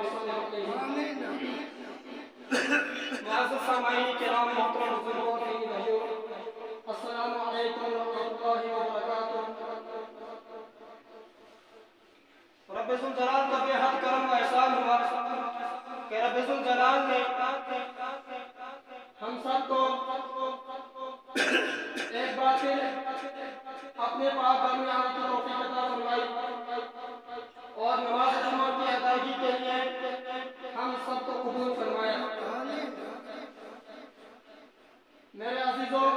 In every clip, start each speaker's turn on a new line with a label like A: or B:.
A: وسلم علیہ۔ معزز سامعین کرام، محترم بزرگوں اور دینی بھائیوں، السلام علیکم ورحمۃ اللہ وبرکاتہ۔ رب ذوالجلال کا بے حد کرم و احسان ہوا کہ رب ذوالجلال نے ہم سب کو ایک بار پھر اپنے پاک گھر میں آنے کی توفیق عطا فرمائی اور نماز جمعہ کی ادائیگی کے لیے ہم سب کو قبول فرمایا۔ میرے عزیزوں،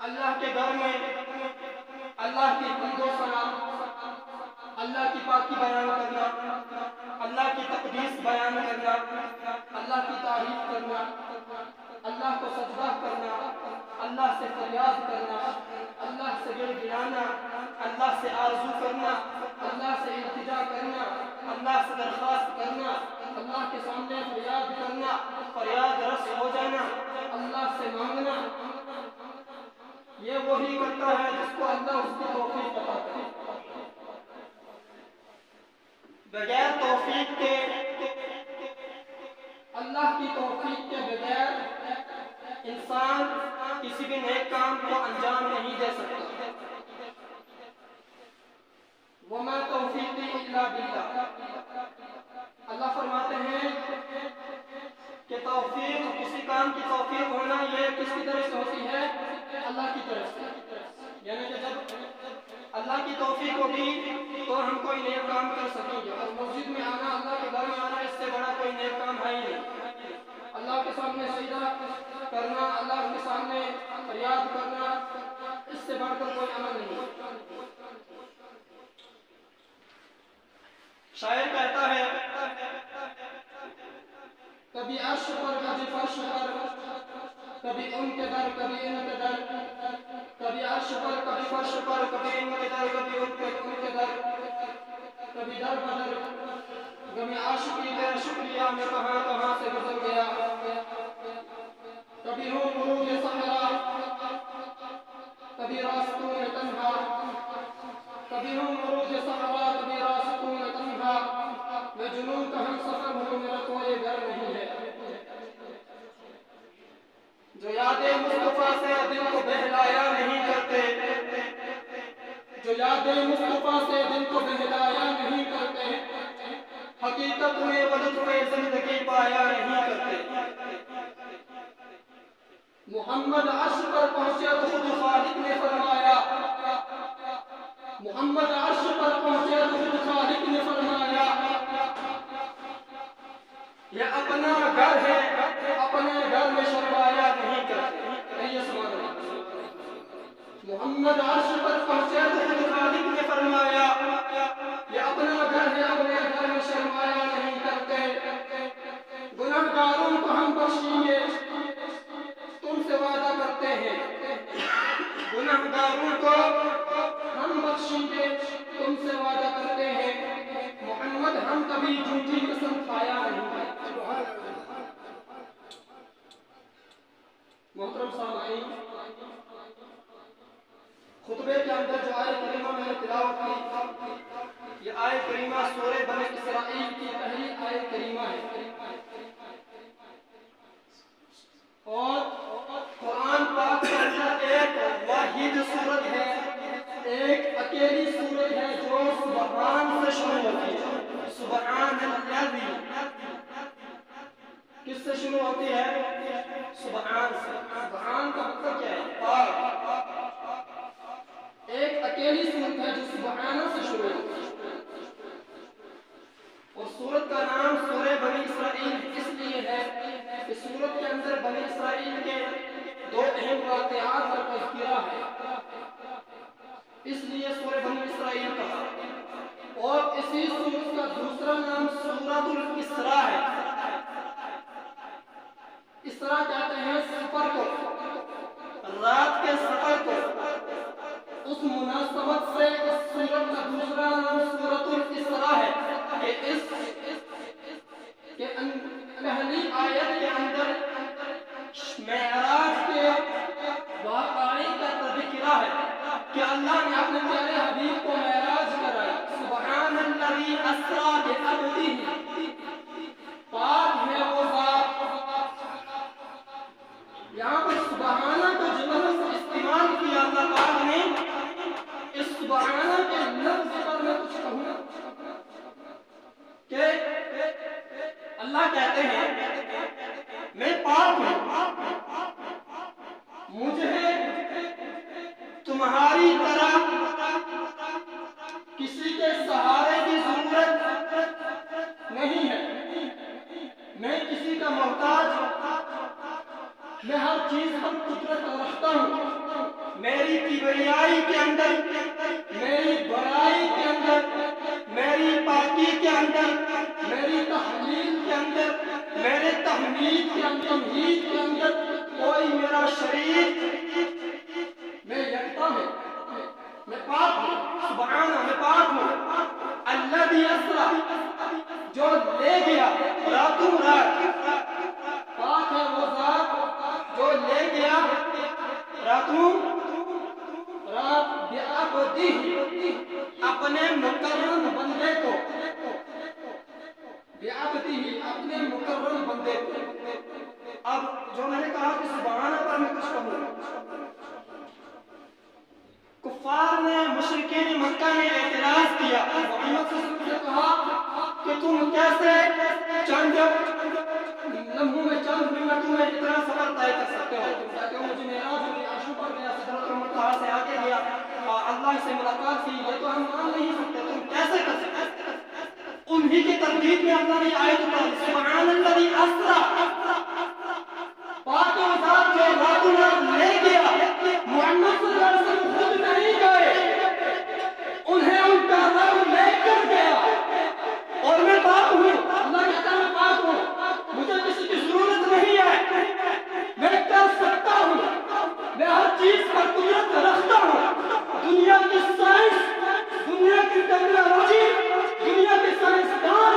A: اللہ کے گھر میں اللہ کی حمد و ثنا، اللہ کی پاکی بیان کرنا، اللہ کی تقدیس بیان کرنا، اللہ کی تعریف کرنا، اللہ کو سجدہ کرنا، اللہ سے فریاد کرنا، اللہ سے گڑ گڑانا، اللہ سے آرزو کرنا، اللہ سے التجا کرنا، اللہ سے درخواست کرنا، اللہ کے سامنے فریاد کرنا، فریاد رس ہو جانا، اللہ سے مانگنا، یہ وہی کرتا ہے جس کو اللہ اس کی توفیق عطا کرے۔ بغیر توفیق کے، اللہ کی توفیق کے بغیر انسان کسی بھی نیک کام کو انجام نہیں دے سکتا۔ وَمَا تَوْفِيقِي إِلَّا بِاللَّهِ۔ اللہ فرماتے ہیں کہ توفیق، کسی کام کی توفیق ہونا یہ کس کی طرف سے ہوتی ہے؟ اللہ کی طرف سے۔ یعنی کہ جب اللہ کی توفیق ہوگی تو ہم کوئی نیک کام کر سکیں گے، اور مسجد میں آنا، اللہ کے گھر میں آنا، اس سے بڑا کوئی نیک کام ہے ہی نہیں۔ اللہ کے سامنے سجدہ کرنا، اللہ کے سامنے فریاد کرنا، اس سے بڑھ کر کوئی عمل نہیں۔ شاعر کہتا ہے، کبھی عرش پر کبھی فرش پر، کبھی ان کے در کبھی ان کے در، کبھی عرش پر کبھی فرش پر، کبھی ان کے در کبھی ان کے در، کبھی در بدر، غم عاشقی تیرا شکریہ میں کہاں کہاں سے گزر گیا، کبھی ہوں غروب صحرا، کبھی راستوں تنہا، کبھی ہوں غروب صحرا، کبھی راستوں تنہا، میں جنون کا ہم سفر ہوں، میرا کوئی گھر نہیں ہے۔ جو یادیں مصطفیٰ سے دل کو بہلایا نہیں کرتے، جو یادیں مصطفیٰ سے دل کو بہلایا نہیں کرتے، حقیقت میں ولد میں زندگی پایا نہیں کرتے۔ محمد عرش پر پہنچے تو خود خالق نے فرمایا، محمد عرش پر پہنچے تو خود خالق نے فرمایا، یہ اپنا گھر ہے، اپنے گھر میں شرمایا نہیں کرتے۔ یہ سمجھ رہے، محمد عرش پر پہنچے تو خود خالق نے فرمایا، یہ اپنا گھر ہے، اپنے گھر میں شرمایا نہیں کرتے۔ گنہگاروں کو ہم بخشیں گے، تم سے وعدہ کرتے ہیں، گنہگاروں کو ہم بخشیں گے، تم سے وعدہ کرتے ہیں، محمد ہم کبھی جھوٹی قسم کھایا نہیں ہے۔ محترم سامعین، خطبے کے اندر جو آیت کریمہ میں نے تلاوت کی، یہ آیت کریمہ سورہ بنی اسرائیل کی پہلی آیت کریمہ ہے، اور قرآن پاک کے اندر ایک واحد سورت ہے، ایک اکیلی سورت ہے جو سبحان سے شروع ہوتی ہے۔ سبحان الذی، کس سے شروع ہوتی ہے؟ سبحان سے۔ سبحان کا مطلب کیا ہے؟ پاک۔ ایک اکیلی سورت ہے جو سبحانہ سے شروع ہوتی ہے، اور سورت کا نام سورہ بنی اسرائیل اس لیے ہے کہ سورت کے اندر بنی اسرائیل کے دو اہم واقعات کا تذکرہ ہے، اس لیے سورہ بنی اسرائیل کہا۔ اور اسی سورت کا دوسرا نام سورۃ الاسراء ہے۔ اسراء کہتے ہیں سفر کو، رات کے سفر کو۔ اس مناسبت سے اس سورت کا دوسرا نام سورۃ الاسراء ہے کہ اس کے پہلی آیت کے اندر معراج کے واقعے کا تذکرہ ہے کہ اللہ نے اپنے پیارے حبیب کو معراج کرایا۔ سبحان الذی اسرا بعبدہ، پاک ہے وہ ذات. یہاں پر سبحانہ کو جو لفظ استعمال کیا اللہ پاک نے، اس سبحانہ کے لفظ پر میں کچھ کہوں کہ اللہ کہتے ہیں میں پاک ہوں، مجھے تمہاری طرح کسی کے سہارے کی ضرورت نہیں ہے، میں کسی کا محتاج، میں ہر چیز پر قدرت رکھتا ہوں. میری کبریائی کے اندر، میری بڑائی کے اندر، میری پاکی کے اندر، میری تحلیل کے اندر، میرے تحمید کے اندر، تمہید کے اندر کوئی میرا شریک، میں یکتا ہوں، میں پاک ہوں. سبحانہ، میں پاک ہوں. الذی اسرا، جو لے گیا راتوں رات، پاک ہے وہ ذات جو لے گیا راتوں رات بعبدہ، اپنے مکرم بندے کو، بعبدہ، اپنے مکرم بندے کو. اب جو میں نے کہا کہ سبحانہ پر میں کچھ کہوں، کفار نے، مشرکین مکہ نے اعتراض کیا، محمد صلی اللہ علیہ وسلم سے کہا کہ تم کیسے چند لمحوں میں، چند منٹوں میں اتنا سفر طے کر سکتے ہو؟ کہ مجھے معراج ہوئی، عرش پر گیا، سدرۃ المنتہا سے آگے گیا، اللہ سے ملاقات کی، یہ تو ہم مان نہیں سکتے، تم کیسے کر سکتے؟ انہی کی تردید میں اللہ نے آیت اتاری، سبحان الذی اسرا، پاک و ذات جو راتوں رات لے گیا. محمد صلی اللہ علیہ وسلم خود نہیں گئے، انہیں ان کا رب لے کر گیا. اور میں پاک ہوں، اللہ کہتا ہے میں پاک ہوں، مجھے کسی کی ضرورت نہیں ہے، میں کر سکتا ہوں، میں ہر چیز پر قدرت رکھتا ہوں. دنیا کی سائنس، دنیا کی ٹیکنالوجی، دنیا کے سائنسدان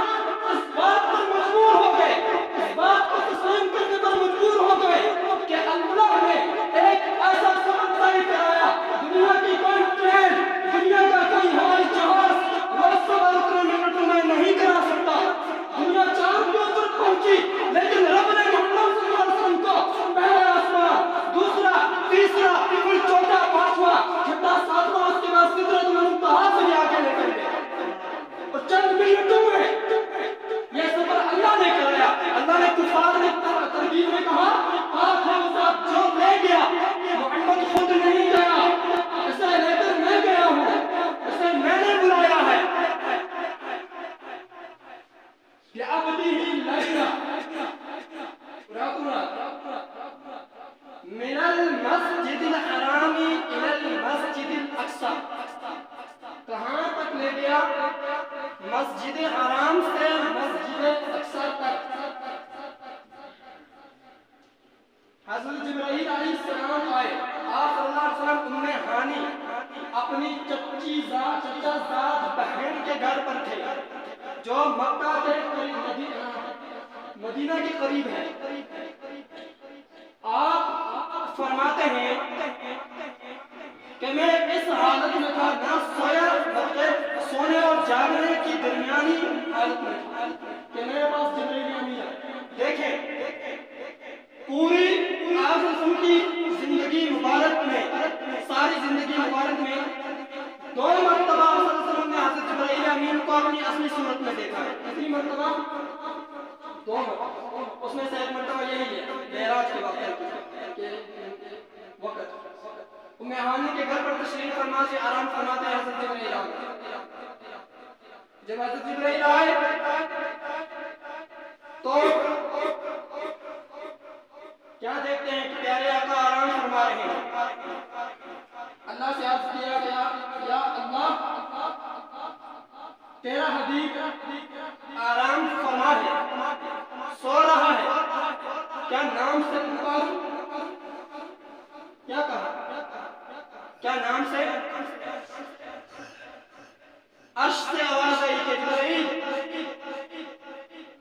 A: اس بات پر مجبور ہو گئے، اس بات کو تسلیم کرنے پر مجبور ہو گئے کہ اللہ نے ایک ایسا سفر طے کرایا، دنیا کی کوئی ٹرین، دنیا کا کوئی ہوائی جہاز وہ سفر اتنے منٹوں میں نہیں کرا سکتا. دنیا چاند کے اوپر پہنچی، لیکن رب نے محمد صلی اللہ علیہ وسلم کو پہلا آسمان، دوسرا، تیسرا، پھر چوتھا، پانچواں، چھٹا، ساتواں، اس کے بعد سدرۃ المنتہا سے بھی آگے لے کر گئے. اور چند منٹوں میں یہ سفر اللہ نے کرایا. اللہ نے کفار نے ترغیب میں کہا پاک ہے وہ ذات جو لے گیا، محمد خود نہیں گیا، اسے لے کر میں گیا ہوں، اسے میں نے بلایا ہے. بعبدہ لیلا، راتوں رات، من المسجد الحرام الی المسجد الاقصی، کہاں تک لے گیا؟ مسجد حرام سے مسجد اقصی تک. حضرت جبرائیل علیہ السلام آئے، آپ صلی اللہ علیہ وسلم ام ہانی اپنی چچا زاد بہن کے گھر پر تھے جو مکہ کے قریب، مدینہ کے قریب ہے. آپ فرماتے ہیں کہ میں اس حالت میں تھا، نہ سویا بلکہ سونے اور جاگنے کی درمیانی حالت میں تھا کہ میرے پاس جبرائیل امین ہے. دیکھیں پوری آپ کی زندگی مبارک میں، ساری زندگی مبارک میں 2 مرتبہ صلی اللہ علیہ وسلم نے حضرت جبرائیل امین کو اپنی اصلی صورت میں دیکھا ہے. کتنی مرتبہ؟ 2 مرتبہ. اس میں سے ایک مرتبہ یہی ہے معراج کے وقت ام ہانی کے گھر پر تشریف فرما سے آرام فرماتے ہیں حضرت جبرائیل آئے. جب حضرت جبرائیل آئے تو کیا دیکھتے ہیں کہ پیارے آقا آرام فرما رہے ہیں. اللہ سے عرض کیا گیا یا اللہ تیرا حبیب آرام فرما ہے، سو رہا ہے، کیا نام سے پکاروں؟ کیا کہا؟ کیا نام سے؟ عرش سے آواز آئی کہ جبرائیل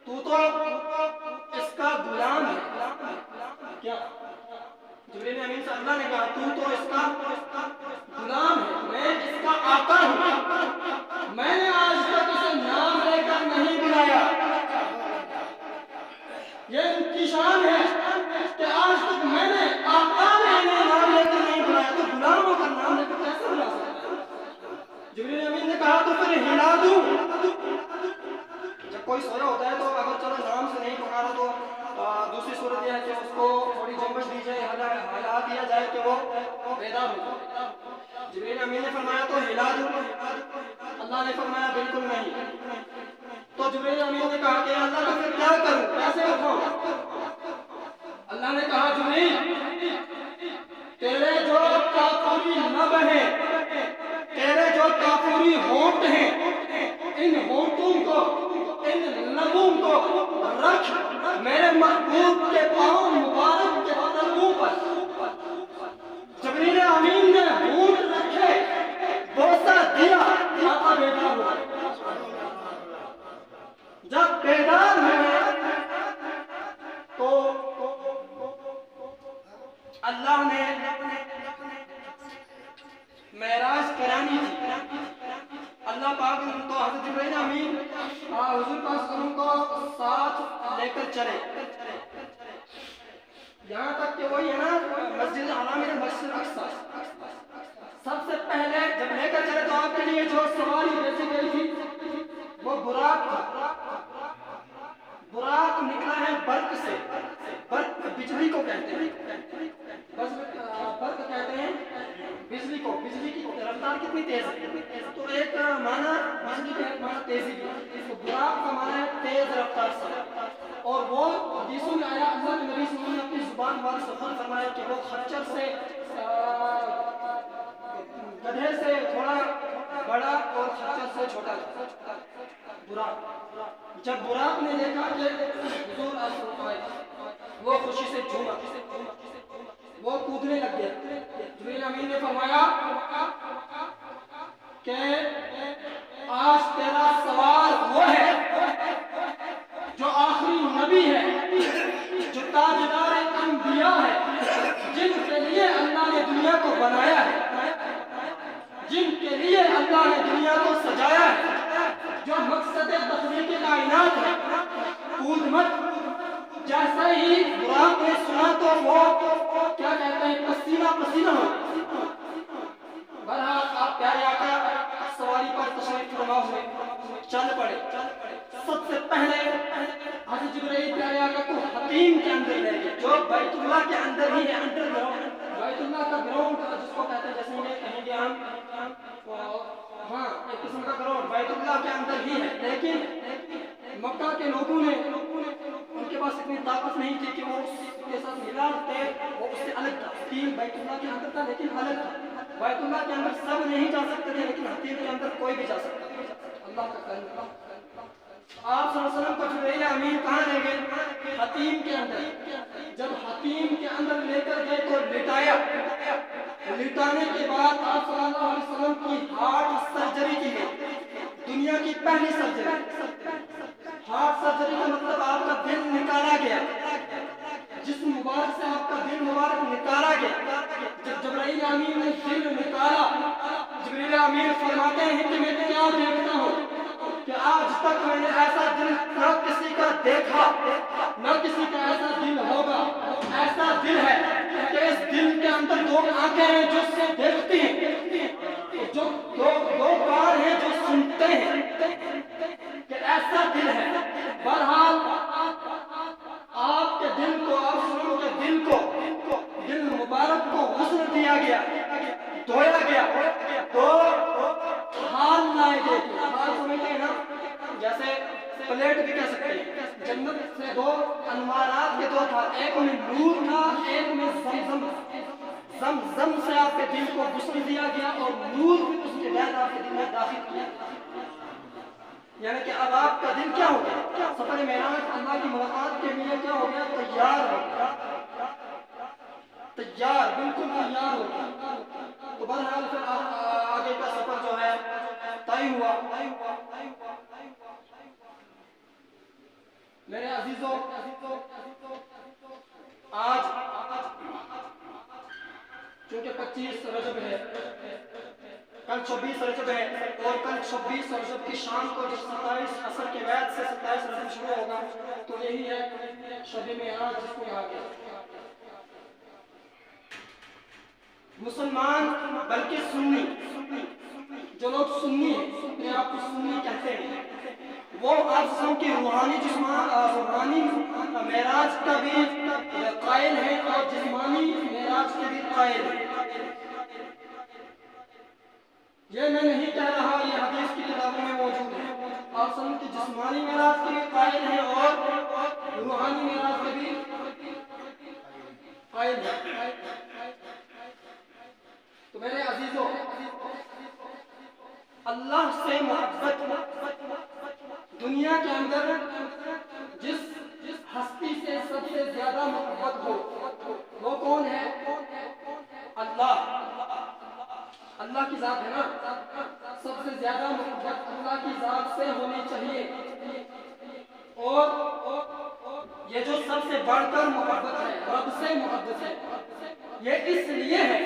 A: تو اس کا غلام ہے. کیا؟ جبرائیل امین سے اللہ نے کہا تو اس کا غلام ہے، میں اس کا آقا ہوں. میں نے آج تک اسے نام جائے کہ وہ بیدار ہو جائے. جبریل امین نے فرمایا تو ہلا دوں؟ اللہ نے فرمایا بالکل نہیں. تو جبریل امین نے کہا کہ اللہ تو پھر کیا کروں، کیسے اٹھاؤں؟ اللہ نے کہا جبریل تیرے جو کافوری لب ہیں، تیرے جو کافوری ہونٹ ہیں، ان ہونٹوں کو، ان لبوں کو رکھ میرے محبوب کے پاؤں مبارک کے تلووں پر. جبریل امین نے ہونٹ رکھے، بوسہ دیا، آقا بیدار ہوا. جب بیدار ہوئے تو اللہ نے معراج کرانی تھی. اللہ پاک تو حضرت جبرائیل امین حضور پاک صلی اللہ علیہ وسلم کو ساتھ لے کر چلے، یہاں تک کہ وہی ہے نا مسجد الحرام میں مسجد اقصی. سب سے پہلے جب لے کر چلے تو آپ کے لیے جو سواری بیچی گئی تھی وہ براق تھا. براق نکلا ہے برق سے. برق بجلی کو کہتے ہیں، برق کہتے ہیں بجلی کو. بجلی کی رفتار کتنی تیز ہے، تو ایک معنی بجلی کا ایک معنی تیزی بھی. تو براق کا معنی ہے تیز رفتار سے. اور وہ حدیثوں میں آیا، اللہ کے نبی صلی اللہ علیہ وسلم نے اپنی زبان والے سفر فرمایا کہ وہ خچر سے، گدھے سے تھوڑا بڑا اور خچر سے چھوٹا تھا براق. جب براق نے دیکھا کہ حضور آئے وہ خوشی سے جھوما، وہ کودنے لگ گیا. جبریل امین نے فرمایا کہ آج تیرا سوال وہ ہے جو آخری نبی ہے، جو تاجدار انبیاء ہے، جن کے لیے اللہ نے دنیا کو بنایا ہے، جن کے لیے اللہ نے دنیا کو سجایا ہے، جو مقصد تخلیق کائنات ہے. کود مت. جیسے ہی براق نے سنا تو وہ کیا کہتے ہیں پسینہ پسینہ ہو. بہرحال آپ پیارے آقا سواری پر تشریف فرما ہوئے چل پڑے. سب سے پہلے حضرت جبرائیل پیارے آقا کو حتیم کے اندر لے گئے، جو بیت اللہ کے اندر ہی ہے، انڈر گراؤنڈ. بیت اللہ کا گراؤنڈ جس کو کہتے ہیں، جیسے یہ کہیں گے ہم ہاں ایک قسم کا گراؤنڈ بیت اللہ کے اندر ہی ہے. لیکن مکہ کے لوگوں نے، ان کے پاس اتنی طاقت نہیں تھی کہ وہ اس کے ساتھ ملاتے، وہ اس سے الگ تھا. حتیم بیت اللہ کے اندر تھا لیکن الگ تھا. بیت اللہ کے اندر سب نہیں جا سکتے تھے لیکن حتیم کے اندر کوئی بھی جا سکتا تھا. اللہ کا کرم. آپ صلی اللہ علیہ وسلم کو جبرائیل امین کہاں لے گئے؟ حتیم کے اندر. جب حتیم کے اندر لے کر گئے تو لٹایا. لٹانے کے بعد آپ صلی اللہ علیہ وسلم کی ہارٹ سرجری کی گئی، دنیا کی پہلی سرجری. ہارٹ سرجری کا مطلب آپ کا دل نکالا گیا، جسم مبارک سے آپ کا دل مبارک نکالا گیا. جب جبرائیل امین نے دل نکالا، جبرائیل امین فرماتے ہیں کہ میں کیا دیکھتا ہوں کہ آج تک میں نے ایسا دل نہ کسی کا دیکھا، نہ کسی کا ایسا دل ہوگا. ایسا دل ہے کہ اس دل کے اندر دو آنکھیں ہیں جو سے دیکھتی ہیں، جو دو کان ہیں جو سنتے ہیں، کہ ایسا دل ہے. بہرحال آپ کے دل کو، آپ سنوں کے دل کو، دل مبارک کو غسل دیا گیا، دھویا گیا. تو حال لائے گئے. حال سمجھتے ہیں نا، جیسے پلیٹ بھی کہہ سکتے ہیں. جنت سے دو انوارات کے دو تھا، ایک میں نور تھا، ایک میں زمزم. زمزم سے آپ کے دل کو غسل دیا گیا اور نور بھی اس کے بعد آپ کے دل میں داخل کیا. یعنی کہ اب آپ کا دل کیا ہو گیا؟ سفر معراج اللہ کی ملاقات کے لیے کیا ہو گیا؟ تیار ہو گیا. تیار، بالکل تیار ہو گیا. تو بہرحال پھر آگے کا سفر جو ہے طے ہوا. میرے عزیزوں، آج چونکہ 25 رجب ہے، کل 26 رجب ہے، اور کل 26 رجب کی شام کو جب 27 عصر کے بعد سے 27 رجب شروع ہوگا تو یہی ہے شب معراج جس کو کہا گیا. مسلمان بلکہ سنی، جو لوگ سنی ہیں، اپنے آپ کو سنی کہتے ہیں، وہ آپ کی روحانی روحانی معراج کا بھی قائل ہے اور جسمانی معراج کے بھی قائل ہے۔ یہ میں نہیں کہہ رہا، یہ حدیث کی کتابوں میں موجود ہے۔ آپ کی جسمانی معراج کے بھی قائل ہے اور روحانی معراج کے بھی قائل ہے۔ تو میرے عزیزوں، اللہ سے محبت دنیا کے اندر جس ہستی سے سب سے زیادہ محبت ہو وہ کون ہے؟ اللہ۔ اللہ کی ذات ہے نا، سب سے زیادہ محبت اللہ کی ذات سے ہونی چاہیے۔ اور یہ جو سب سے بڑھ کر محبت ہے، رب سے محبت ہے، یہ اس لیے ہے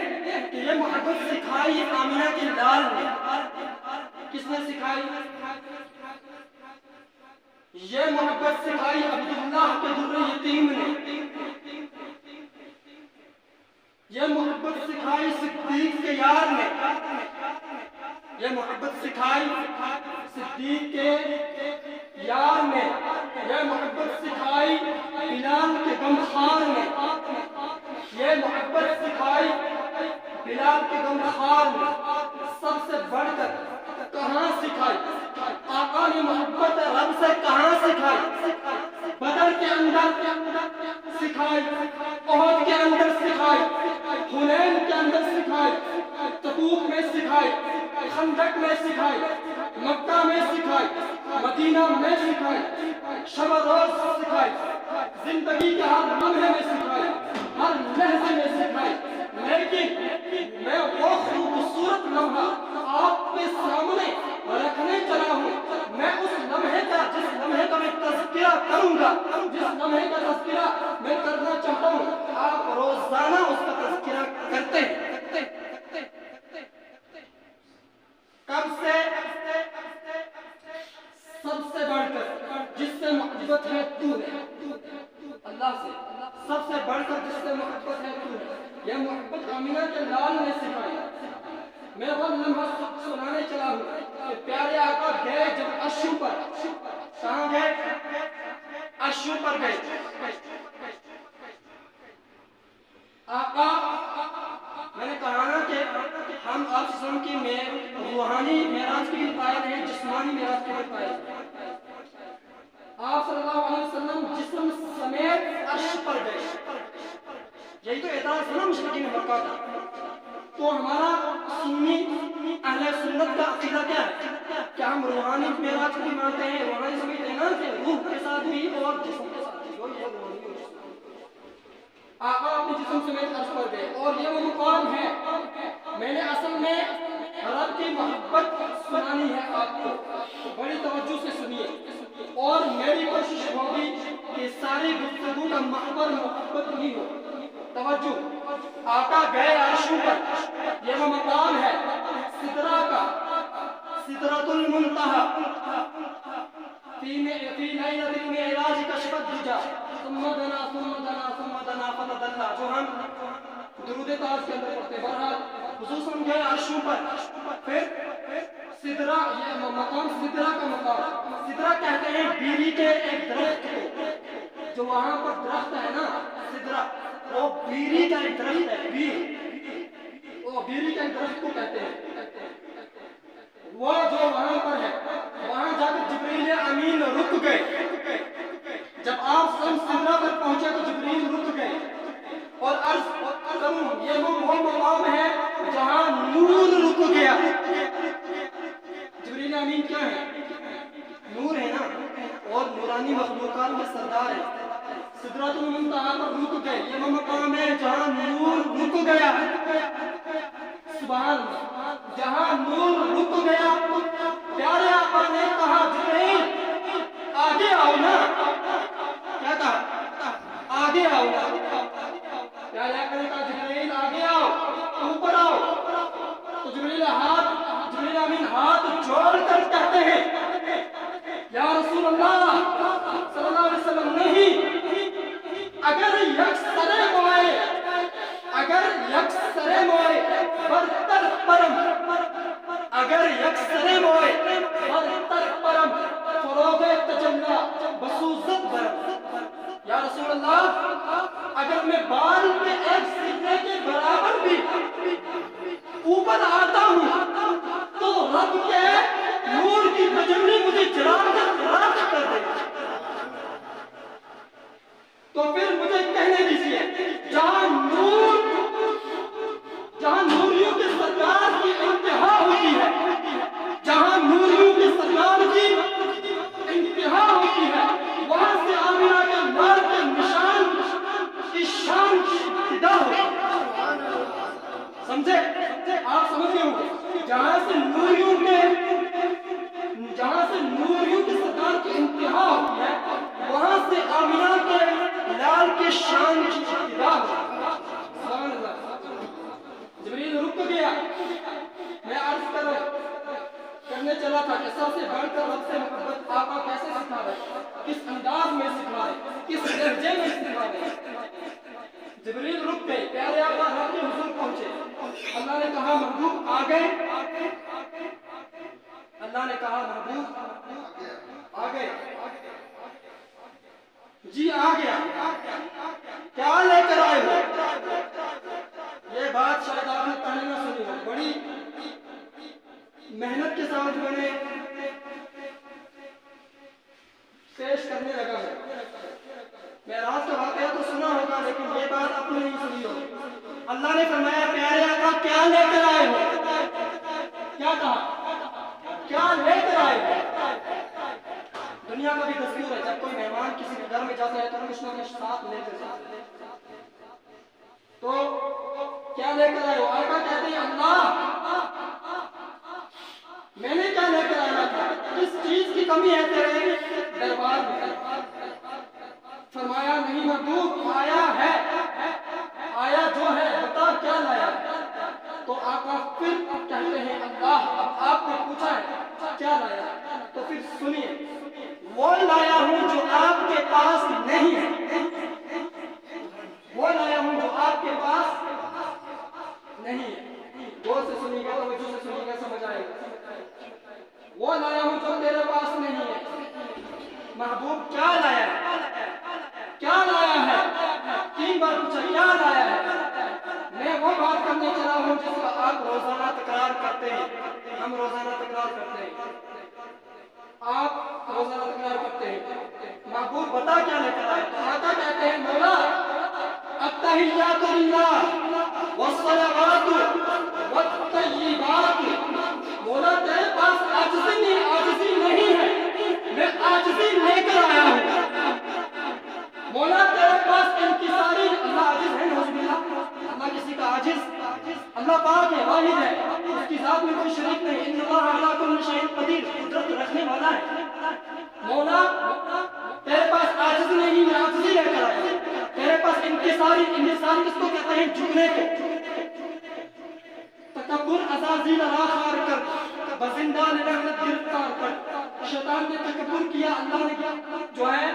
A: کہ یہ محبت سکھائی آمنہ کی لال نے۔ کس نے سکھائی؟ یہ محبت سکھائی عبداللہ کے در یتیم نے۔ یہ محبت سکھائی صدیق کے یار نے۔ یہ محبت سکھائی صدیق کے یار نے۔ یہ محبت سکھائی بلال کے غمخوار نے۔ یہ محبت سکھائی بلال کے غمخوار نے۔ سب سے بڑھ کر کہاں سکھائی؟ آقا نے محبت رب سے کہاں سکھائی؟ بدر کے اندر سکھائی، احد کے اندر سکھائی، حنین کے اندر سکھائی، تبوک میں سکھائی، خندق میں سکھائی، مکہ میں سکھائی، مدینہ میں سکھائی، شب روز سکھائی، زندگی کے ہر لمحے میں سکھائی، ہر لحظے میں سکھائی۔ لیکن میں وہ خوبصورت لمحہ آپ کے سامنے رکھنے چلا ہوں، میں اس لمحے کا، جس لمحے کا میں تذکرہ کروں گا، جس لمحے کا تذکرہ میں کرنا چاہتا ہوں، آپ روزانہ اس کا تذکرہ کرتے ہیں۔ کب سے؟ سب سے بڑھ کر جس سے محبت ہے تو ہے، اللہ سے سب سے بڑھ کر جس سے محبت ہے تو ہے۔ یہ محبت آمنہ کے لال نے سکھائی۔ میں وہ لمحہ سنانے چلا ہوں کہ پیارے آقا گئے جب عشو پر۔ کہاں گئے؟ عشو پر گئے۔ آقا، میں نے کہا نا کہ ہم آپ سن کی روحانی معراج کی بھی قائل ہیں، جسمانی معراج کی بھی قائل ہیں۔ آپ صلی اللہ علیہ وسلم جسم سمیت عرش پر گئے۔ یہی تو اعتراض ہے نا مشرکین مکہ کا۔ تو ہمارا سنی اہل سنت کا عقیدہ کیا ہے؟ کہ ہم روحانی معراج کو بھی مانتے ہیں، روحانی سمیت ہے نا، کہ روح کے ساتھ بھی اور جسم کے ساتھ بھی۔ آقا اپنے جسم سمیت عرش پر گئے اور یہ وہ مقام ہے۔ میں نے اصل میں رب کی محبت سنانی ہے آپ کو، بڑی توجہ سے سنیے، اور میری کوشش ہوگی کہ ساری گفتگو کا محور محبت ہی ہو۔ توجہ، آقا گئے عرشوں پر، یہ وہ مقام ہے سدرہ کا، سدرۃ المنتہی، فی لیلۃ المعراج کشف الدجی ثم دنا ثم دنا ثم دنا فتدلی، جو ہم درود تاج کے اندر پڑھتے ہیں۔ بہرحال خصوصاً گئے عرشوں پر، پھر سدرہ، یہ مقام سدرہ کا مقام۔ سدرہ کہتے ہیں بیری کے ایک درخت کو، جو وہاں پر درخت ہے نا سدرہ، وہ بیری کا ایک درخت ہے، بیر، وہ بیری کا ایک درخت کو کہتے ہیں۔ وہ جو وہاں پر ہے، وہاں جا کر جبریل امین رک گئے۔ جب آپ سدرہ پر پہنچے تو جبریل رک گئے اور عرض کروں، یہ وہ مقام ہے جہاں نور رک گیا۔ جبریل امین کیا ہے؟ نور ہے نا، اور نورانی مخلوقات کے سردار ہے۔ سدرۃ المنتہی پر رک گئے، یہ وہ مقام ہے جہاں نور رک گیا۔ سبحان اللہ، جہاں نور رک گیا، پیارے آقا نے کہا جبریل آگے آؤ نا۔ کیا کہا؟ آگے آؤ نا۔ پیارے آقا نے کہا جبریل آگے آؤ، اوپر آؤ۔ تو جبریل امین ہاتھ جوڑ کر کہتے ہیں، یا رسول اللہ صلی اللہ علیہ وسلم، نہیں، اگر یکسرے موئے، اگر یکسرے موئے برتر پرم، اگر یکسرے موئے برتر پرم، فروغ سوزت برم. یا رسول اللہ اگر میں بال کے ایک سرے کے برابر بھی اوپر آتا ہوں تو رب کے نور کی تجلی مجھے جلا کر راک کر دے. تو پھر مجھے کہنے دیجیے جہاں نوریوں کے سرکار کی انتہا ہوتی ہے، جہاں نوریوں کے سرکار کی انتہا ہوتی ہے، وہاں سے آمینہ کے نار کے نشان کی شان کی ابتدا ہوتی ہے. سمجھے؟ آپ سمجھ گئے ہوں گے جہاں سے نوریوں کے سرکار کی انتہا ہوتی ہے وہاں سے آمینہ کے لال کے شان کی ابتدا ہوتی ہے. سبحان اللہ. جبریل رک گیا. میں عرض کرنے چلا تھا کہ سب سے بڑھ کر رب سے محبت آقا کیسے سکھا رہے، کس انداز میں سکھا رہے، کس درجے میں سکھا رہے. جبریل رک گئے. پیارے آقا رب کے حضور پہنچے. اللہ نے کہا محبوب آ گئے. اللہ نے کہا محبوب آ گئے. جی آ گیا. کیا لے کر آئے ہو؟ یہ بات شاید آپ نے پہلے نہ سنی ہو. بڑی محنت کے ساتھ میں نے پیش کرنے لگا ہے. معراج کا واقعہ تو سنا ہوگا لیکن یہ بات آپ نے نہیں سنی ہو. اللہ نے فرمایا پیارے آقا کیا لے کر آئے ہو؟ کیا کہا؟ کیا لے کر آئے ہو؟ دنیا کا بھی دستور ہے جب کوئی مہمان کسی کے گھر میں جاتا ہے تو کچھ نہ کچھ ساتھ لے کر جاتا ہے. تو کیا لے کر آئے ہو؟ آقا کہتے ہیں اللہ میں نے کیا لے کر آنا تھا؟ کس چیز کی کمی ہے تیرے دربار میں؟ فرمایا نہیں محبوب آیا ہے. آیا جو ہے بتا کیا لایا. تو آقا پھر کہتے ہیں اللہ اب آپ نے پوچھا ہے کیا لایا تو پھر سنیے وہ لایا ہوں جو آپ کے پاس نہیں ہے. وہ لایا ہوں جو آپ کے پاس نہیں ہے. غور سے سنیے گا توجہ سے سنیے گا سمجھ آئے گا. وہ لایا ہوں جو تیرے پاس نہیں ہے. محبوب کیا لایا ہے؟ کیا لایا ہے؟ 3 بار پوچھا کیا لایا ہے. میں وہ بات کرنے چلا ہوں جس کو آپ روزانہ تکرار کرتے ہیں. ہم روزانہ تکرار کرتے ہیں. آپ روزانہ تکرار کرتے ہیں. محبوب بتا کیا لے کر آئے. آقا کہتے ہیں مولا التحیات للہ والصلوات والطیبات. مولا تیرے پاس عاجزی نہیں ہے. میں عاجزی لے کر آیا ہوں. مولا تیرے پاس انکساری. اللہ عاجز ہے نعوذ باللہ. اللہ کسی کا عاجز. اللہ پاک ہے واحد ہے. اس کی ذات میں کوئی شریک نہیں. ان اللہ علی کل شیء قدیر. قدرت رکھنے والا ہے. مولا تیرے پاس عاجز نہیں میں عاجزی لے کر آیا. تیرے پاس انکساری کس کو کہتے ہیں؟ جھکنے کو. تکبر عزازیل راخار کر بزندان رحمت گرفتار کر. شیطان نے تکبر کیا اللہ نے جو ہے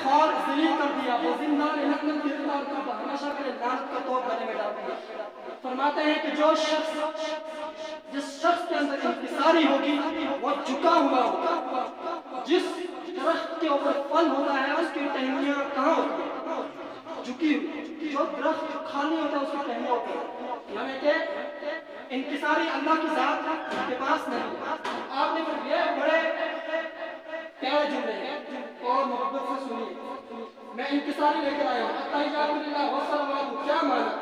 A: خار ذلیل کر دیا. بزندان رحمت گرفتار کر ہمیشہ کے لعنت کا توپ گلے میں ڈال دیا. فرماتے ہیں کہ جس شخص کے اندر انکساری ہوگی وہ جھکا ہوا ہوگا. جس درخت کے اوپر پھل ہوتا ہے اس کی ٹہنیاں کہاں ہوتی ہیں؟ جھکی ہوئی. جو درخت خالی ہوتا ہے اس کی ٹہنیاں ہوتی ہیں. یعنی کہ انکساری اللہ کی ذات کے پاس نہیں. آپ نے پھر یہ بڑے پیارے جملے ہیں اور محبت سے سنیے. میں انکساری لے کر آیا ہوں. التحیات للہ والصلوات کیا مانا؟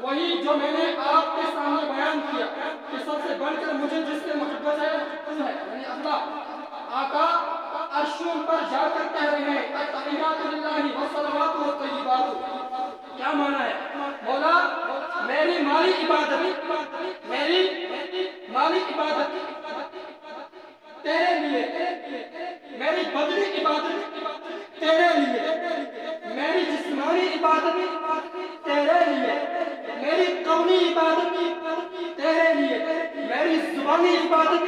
A: وہی جو میں نے آپ کے سامنے بیان کیا کہ سب سے بڑھ کر مجھے جس سے محبت ہے وہ ہے یعنی اللہ. آقا عرشوں پر جا کر کہہ رہے ہیں التحیات للہ والصلوات والطیبات. کیا مانا ہے؟ مولا میری مالی عبادت تیرے لیے. میری بدنی عبادت تیرے لیے. میری جسمانی عبادت تیرے لیے. میری قومی عبادت تیرے لیے. میری زبانی عبادت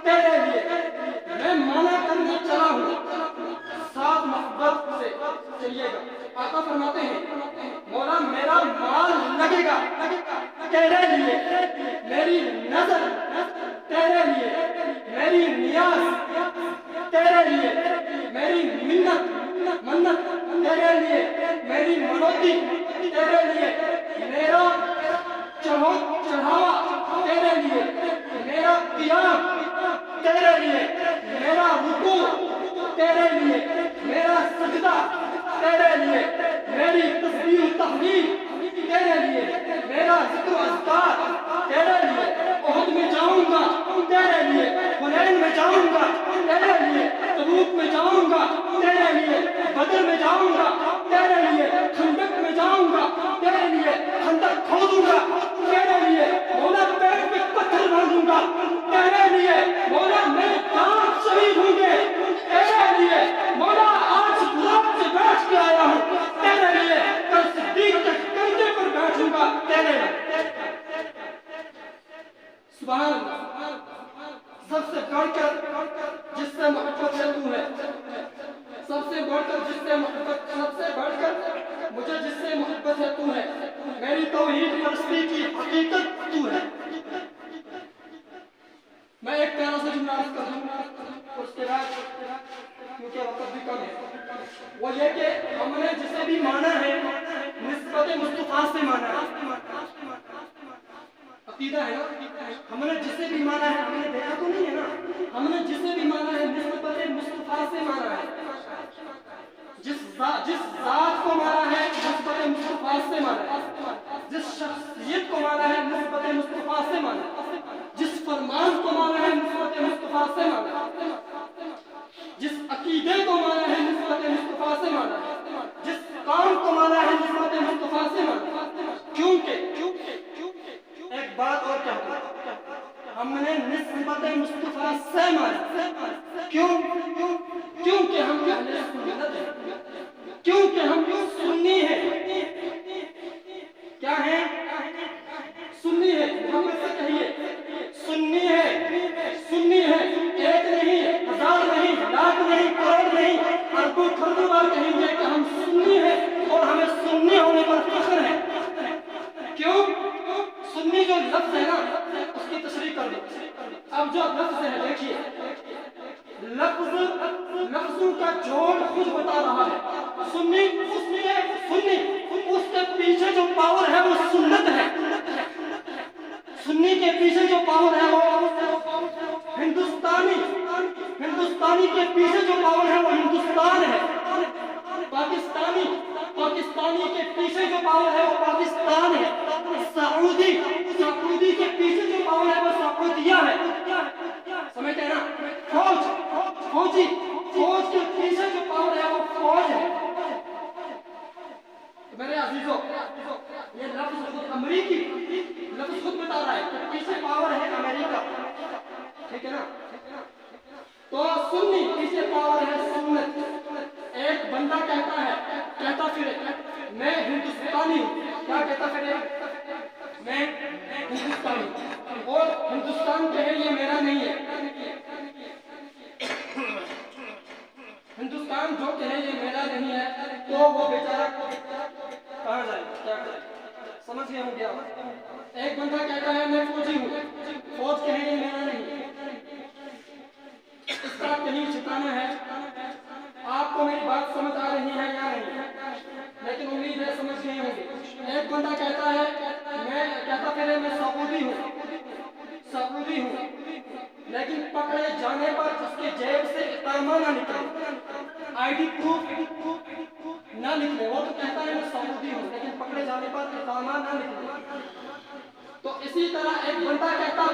A: تیرے لیے. میں منع کرنے چلا ہوں ساتھ محبت سے چلیے گا. آقا فرماتے ہیں مولا میرا مال لگے گا تیرے لیے. میری نظر تیرے لیے. میری نیاز تیرے لیے. میری منت تیرے لیے، میری منوتی تیرے لیے، میرا چڑھاوا تیرے لیے، میرا قیام تیرے لیے، میرا رکوع تیرے لیے، میرا سجدہ تیرے لیے، میری تسبیح و تحلیل تیرے لیے، میرا ذکر و اذکار تیرے لیے، احد میں جاؤں گا تیرے لیے، حنین میں جاؤں گا تیرے لیے، تبوک میں جاؤں گا تیرے لیے، بدر میں جاؤں گا تیرے لیے، خندق میں جاؤں گا تیرے لیے، خندق کھودوں گا تیرے لیے، مولا پیٹ پہ پتھر باندھوں گا تیرے لیے، مولا میرے دانت شہید ہوں گے تیرے لیے، مولا آج گلاب سے بیٹھ کے آیا ہوں تیرے لیے، کل صدیق کے کندھے پر بیٹھوں گا تیرے لیے۔ سبحان اللہ، سب سے بڑھ کر جس سے محبت ہے تو ہے، سب سے بڑھ کر جس سے محبت، سب سے بڑھ کر مجھے جس سے محبت ہے تو ہے، میری توحید پرستی کی حقیقت تو ہے۔ میں ایک پیارا سا جملہ عرض کر دوں اس کے بعد کیونکہ وقت بھی کم ہے، وہ یہ کہ ہم نے جسے بھی مانا ہے نسبت مصطفیٰ سے مانا ہے، عقیدہ ہے نا، ہم نے جسے بھی مانا ہے، ہم نے دیکھا تو نہیں ہے نا، ہم نے جسے بھی مانا ہے نسبت مصطفیٰ سے مانا ہے، جس ذات کو مانا ہے نسبت مصطفیٰ سے مانا ہے، جس شخصیت کو مانا ہے نسبت مصطفیٰ سے مانا ہے، جس فرمان کو مانا ہے نسبت مصطفیٰ سے مانا ہے، جس عقیدے کو مانا ہے نسبت مصطفیٰ سے مانا ہے، جس کام کو مانا ہے نسبت مصطفیٰ سے مانا ہے، کیونکہ ایک بات اور کہتا ہے، ہم نے نسبت مصطفیٰ سے مانا، کیونکہ ہم اہل سنت ہیں، کیونکہ ہم سنی ہیں، کیا ہیں؟ سنی ہے، محمد سے کہیے سنی ہے، سنی ہے، ایک نہیں، ہزار نہیں، لاکھ نہیں، کروڑ نہیں، اربوں کھربوں بار کہیں گے کہ ہم سنی ہیں اور ہمیں سنی ہونے پر فخر ہے۔ کیوں؟ سنی جو لفظ ہے نا اس کی تشریح کر دو، اب جو لفظ ہے دیکھیے، لفظوں کا جوڑ خود بتا رہا ہے، سنی ہے، سنی، اس کے پیچھے جو پاور ہے وہ سنت ہے، سنی کے پیچھے جو پاور ہے وہ ہندوستانی کے پیچھے جو پاور ہے وہ ہندوستان ہے، پاکستانی کے پیچھے جو پاور ہے وہ پاکستان ہے، سعودی کے پیچھے جو پاور ہے وہ سعودیہ ہے، سمجھتے ہیں نا؟ فوج کے پیچھے جو پاور ہے وہ فوج ہے۔ میرے عزیزوں، یہ لفظ خود امریکی لفظ خود بتا رہا ہے کہ پیچھے پاور ہے امریکہ، ٹھیک ہے نا؟ تو سنی پیچھے پاور ہے سنت۔ ایک بندہ کہتا پھرے میں ہندوستانی ہوں، کیا کہتا پھرے؟ میں ہندوستانی ہوں، اور ہندوستان کہے یہ میرا نہیں ہے، ہندوستان جو کہے یہ میرا نہیں ہے تو وہ بیچارہ کہاں جائے، کیا کرے؟ سمجھ گئے ہوں گے آپ؟ ایک بندہ کہتا ہے میں فوجی ہوں، فوج کہے یہ میرا نہیں، اس کا کہیں ٹھکانا ہے؟ آپ کو میری بات سمجھ آ رہی ہے یا نہیں؟ لیکن امید ہے سمجھ گئے ہوں گے۔ ایک بندہ کہتا پھر میں سعودی ہوں، لیکن پکڑے جانے پر اس کے جیب سے اقامہ نہ نکلے، آئی ڈی پروف نہ نکلے، وہ تو کہتا ہے میں سعودی ہوں لیکن پکڑے جانے پر اقامہ نہ نکلے۔ تو اسی طرح ایک بندہ کہتا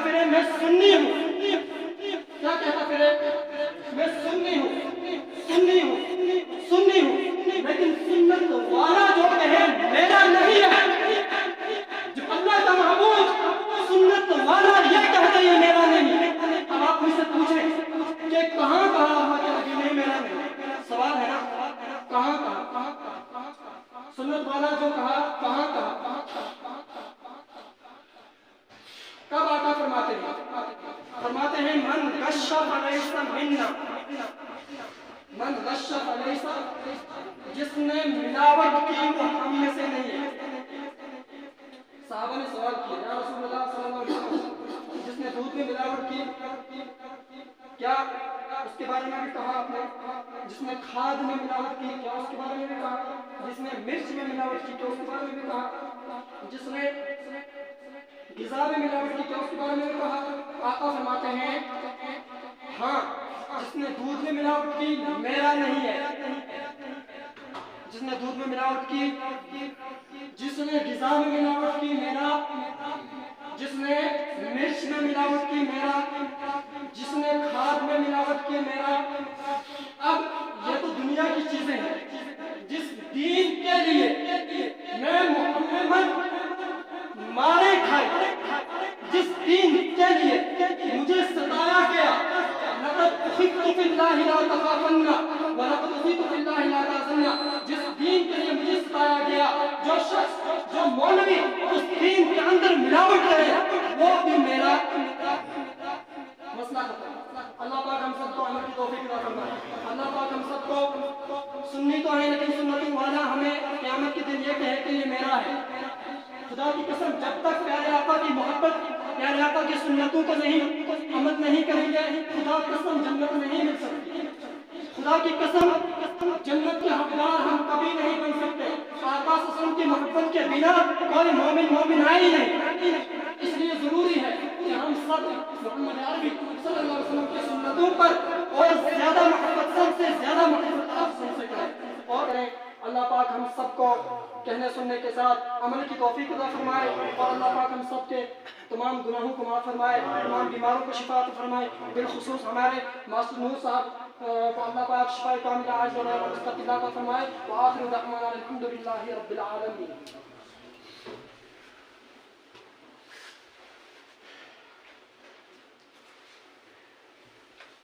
A: پھرے میں سنی ہوں، کیا کہتا پھرے؟ میں سنی ہوں، لیکن سنت والا جو کہے میرا نہیں ہے، جو اللہ کا محبوب سنت والا یہ کہتا یہ میرا نہیں ہے۔ اب آپ مجھ سے پوچھیں کہ کہاں کہا کہ نہیں میرا نہیں؟ سوال ہے نا، کہاں سنت والا جو کہا کہاں کہا؟ کب آقا فرماتے ہیں من غش فلیس منا، من غش فلیس، جس نے ملاوٹ کی وہ ہم میں سے نہیں ہے۔ صحابہ نے سوال کیا یا رسول اللہ صلی اللہ علیہ وسلم، جس نے دودھ میں ملاوٹ کی کیا اس کے بارے میں بھی کہا آپ نے. جس نے کھاد میں ملاوٹ کی کیا اس کے بارے میں بھی کہا. جس نے مرچ میں ملاوٹ کی کیا اس کے بارے میں بھی کہا. جس نے غذا میں ملاوٹ کی کیا اس کے بارے میں بھی کہا. آقا فرماتے ہیں ہاں جس نے دودھ میں ملاوٹ کی میرا نہیں ہے. جس نے دودھ میں ملاوٹ کی, جس نے غذا میں ملاوٹ کی میرا, جس نے مرچ میں ملاوٹ کی میرا, جس نے کھاد میں ملاوٹ کی میرا. اب یہ تو دنیا کی چیزیں ہیں. جس دین کے لیے میں محمد مارے کھائے, جس دین کے لیے مجھے ستایا گیا, لقد اخذت فی اللہ لا تخافن ولقد اخذت فی اللہ لا تحزن, جس دین کے لیے مجھے ستایا گیا, جو شخص جو مولوی اس دین کے اندر ملاوٹ کرے وہ بھی میرا مسئلہ ختم. اللہ پاک ہم سب کو عمل کی توفیق عطا فرمائے. اللہ پاک ہم سب کو سنی تو ہیں لیکن سنتوں والا ہمیں قیامت کے دن یہ کہے کہ یہ میرا ہے. خدا کی قسم جب تک پیارے آقا کی محبت, پیارے آقا کی سنتوں کو نہیں عمل نہیں کریں گے, خدا کی قسم جنت نہیں مل سکتی. خدا کی قسم جنت کے حقدار ہم کبھی نہیں بن سکتے. آقا صلی اللہ علیہ وسلم کی محبت کے بنا کوئی مومن ہے ہی نہیں. اس لیے ضروری ہے کہ ہم سب محمد عربی صلی اللہ علیہ وسلم کی سنتوں پر اور زیادہ محبت, سب سے زیادہ محبت آپ سن سے کریں اور کریں. اللہ پاک ہم سب کو کہنے سننے کے ساتھ عمل کی توفیق عطا فرمائے اور اللہ پاک ہم سب کے تمام گناہوں کو معاف فرمائے, تمام بیماروں کو شفا عطا فرمائے. بالخصوص ہمارے ماسٹر نور صاحب کو اللہ پاک شفا کاملہ عاجلہ مستقلہ عطا فرمائے. وآخر دعوانا الحمد للہ رب العالمین.